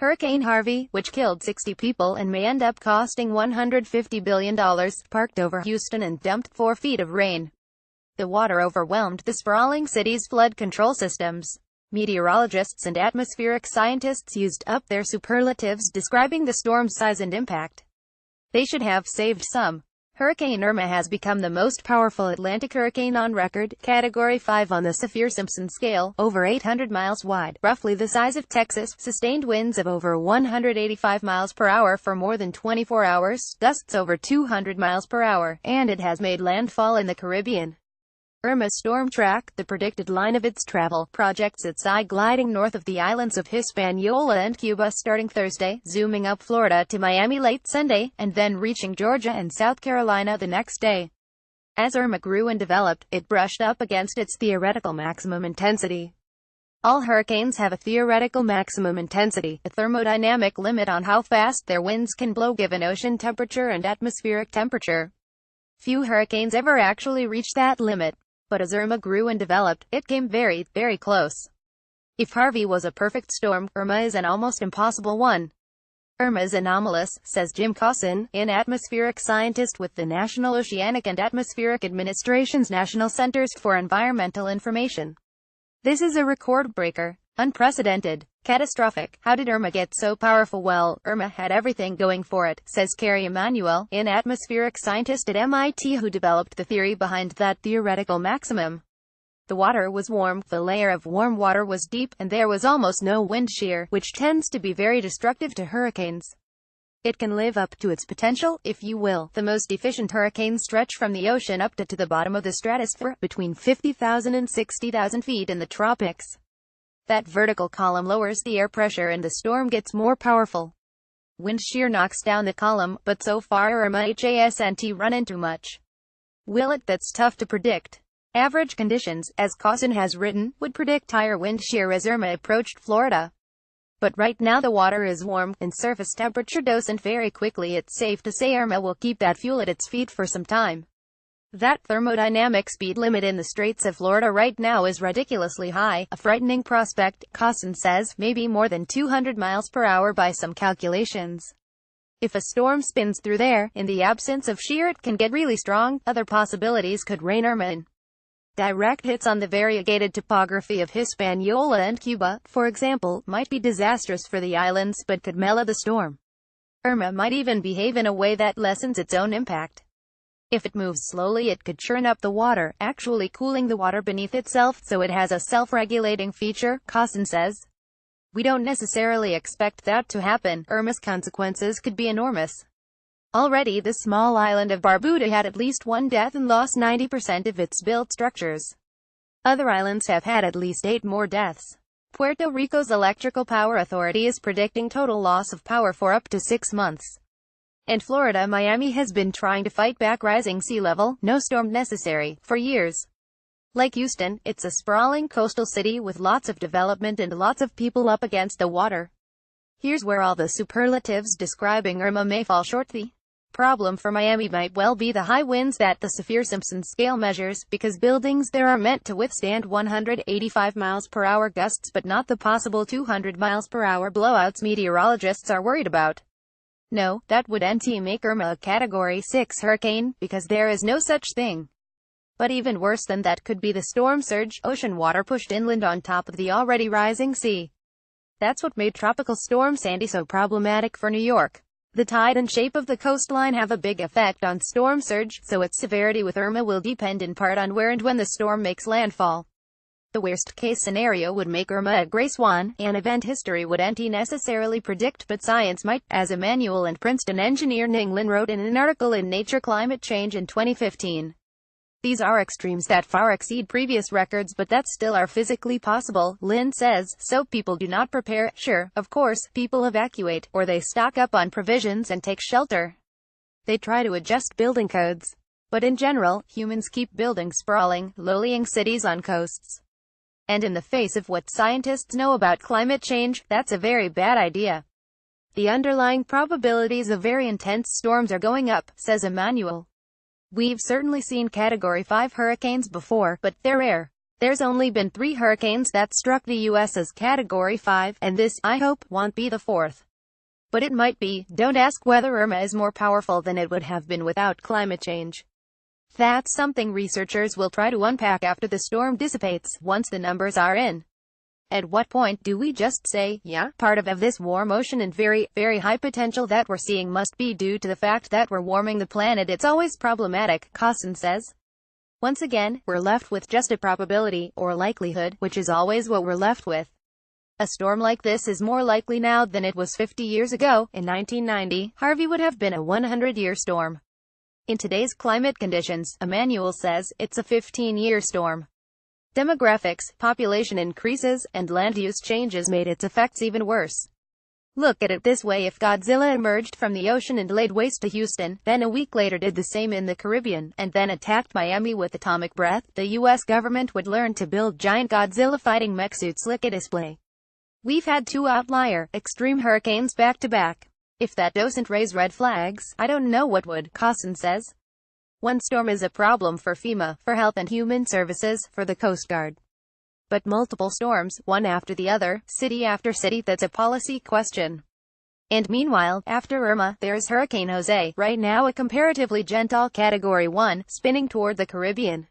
Hurricane Harvey, which killed 60 people and may end up costing $150 billion, parked over Houston and dumped 4 feet of rain. The water overwhelmed the sprawling city's flood control systems. Meteorologists and atmospheric scientists used up their superlatives describing the storm's size and impact. They should have saved some. Hurricane Irma has become the most powerful Atlantic hurricane on record, Category 5 on the Saffir-Simpson scale, over 800 miles wide, roughly the size of Texas, sustained winds of over 185 miles per hour for more than 24 hours, gusts over 200 miles per hour, and it has made landfall in the Caribbean. Irma's storm track, the predicted line of its travel, projects its eye gliding north of the islands of Hispaniola and Cuba starting Thursday, zooming up Florida to Miami late Sunday, and then reaching Georgia and South Carolina the next day. As Irma grew and developed, it brushed up against its theoretical maximum intensity. All hurricanes have a theoretical maximum intensity, a thermodynamic limit on how fast their winds can blow given ocean temperature and atmospheric temperature. Few hurricanes ever actually reach that limit. But as Irma grew and developed, it came very, very close. If Harvey was a perfect storm, Irma is an almost impossible one. Irma is anomalous, says Jim Cosson, an atmospheric scientist with the National Oceanic and Atmospheric Administration's National Centers for Environmental Information. This is a record breaker. Unprecedented. Catastrophic. How did Irma get so powerful? Well, Irma had everything going for it, says Carrie Emanuel, an atmospheric scientist at MIT who developed the theory behind that theoretical maximum. The water was warm, the layer of warm water was deep, and there was almost no wind shear, which tends to be very destructive to hurricanes. It can live up to its potential, if you will. The most efficient hurricanes stretch from the ocean up to the bottom of the stratosphere, between 50,000 and 60,000 feet in the tropics. That vertical column lowers the air pressure and the storm gets more powerful. Wind shear knocks down the column, but so far Irma hasn't run into much. Will it? That's tough to predict. Average conditions, as Cosson has written, would predict higher wind shear as Irma approached Florida. But right now the water is warm, and surface temperature doesn't vary quickly. It's safe to say Irma will keep that fuel at its feet for some time. That thermodynamic speed limit in the Straits of Florida right now is ridiculously high, a frightening prospect, Cosson says, maybe more than 200 miles per hour by some calculations. If a storm spins through there, in the absence of shear it can get really strong. Other possibilities could rein Irma in. Direct hits on the variegated topography of Hispaniola and Cuba, for example, might be disastrous for the islands but could mellow the storm. Irma might even behave in a way that lessens its own impact. If it moves slowly it could churn up the water, actually cooling the water beneath itself, so it has a self-regulating feature, Cosson says. We don't necessarily expect that to happen. Irma's consequences could be enormous. Already the small island of Barbuda had at least one death and lost 90% of its built structures. Other islands have had at least 8 more deaths. Puerto Rico's Electrical Power Authority is predicting total loss of power for up to 6 months. And Florida, Miami has been trying to fight back rising sea level, no storm necessary, for years. Like Houston, it's a sprawling coastal city with lots of development and lots of people up against the water. Here's where all the superlatives describing Irma may fall short. The problem for Miami might well be the high winds that the Saffir-Simpson scale measures, because buildings there are meant to withstand 185 miles per hour gusts but not the possible 200 miles per hour blowouts meteorologists are worried about. No, that wouldn't make Irma a Category 6 hurricane, because there is no such thing. But even worse than that could be the storm surge, ocean water pushed inland on top of the already rising sea. That's what made Tropical Storm Sandy so problematic for New York. The tide and shape of the coastline have a big effect on storm surge, so its severity with Irma will depend in part on where and when the storm makes landfall. The worst-case scenario would make Irma a gray swan, an event history wouldn't necessarily predict but science might, as Emanuel and Princeton engineer Ning Lin wrote in an article in Nature Climate Change in 2015. These are extremes that far exceed previous records, but that still are physically possible, Lin says, so people do not prepare. Sure, of course, people evacuate, or they stock up on provisions and take shelter. They try to adjust building codes. But in general, humans keep building sprawling, low-lying cities on coasts. And in the face of what scientists know about climate change, that's a very bad idea. The underlying probabilities of very intense storms are going up, says Emanuel. We've certainly seen Category 5 hurricanes before, but they're rare. There's only been 3 hurricanes that struck the U.S. as Category 5, and this, I hope, won't be the 4th. But it might be. Don't ask whether Irma is more powerful than it would have been without climate change. That's something researchers will try to unpack after the storm dissipates, once the numbers are in. At what point do we just say, yeah, part of this warm ocean and very, very high potential that we're seeing must be due to the fact that we're warming the planet? It's always problematic, Cosson says. Once again, we're left with just a probability, or likelihood, which is always what we're left with. A storm like this is more likely now than it was 50 years ago. In 1990, Harvey would have been a 100-year storm. In today's climate conditions, Emmanuel says, it's a 15-year storm. Demographics, population increases, and land use changes made its effects even worse. Look at it this way: if Godzilla emerged from the ocean and laid waste to Houston, then a week later did the same in the Caribbean, and then attacked Miami with atomic breath, the U.S. government would learn to build giant Godzilla-fighting mech suits like a display. We've had 2 outlier, extreme hurricanes back to back. If that doesn't raise red flags, I don't know what would, Cosson says. One storm is a problem for FEMA, for Health and Human Services, for the Coast Guard. But multiple storms, one after the other, city after city, that's a policy question. And meanwhile, after Irma, there's Hurricane Jose, right now a comparatively gentle Category 1, spinning toward the Caribbean.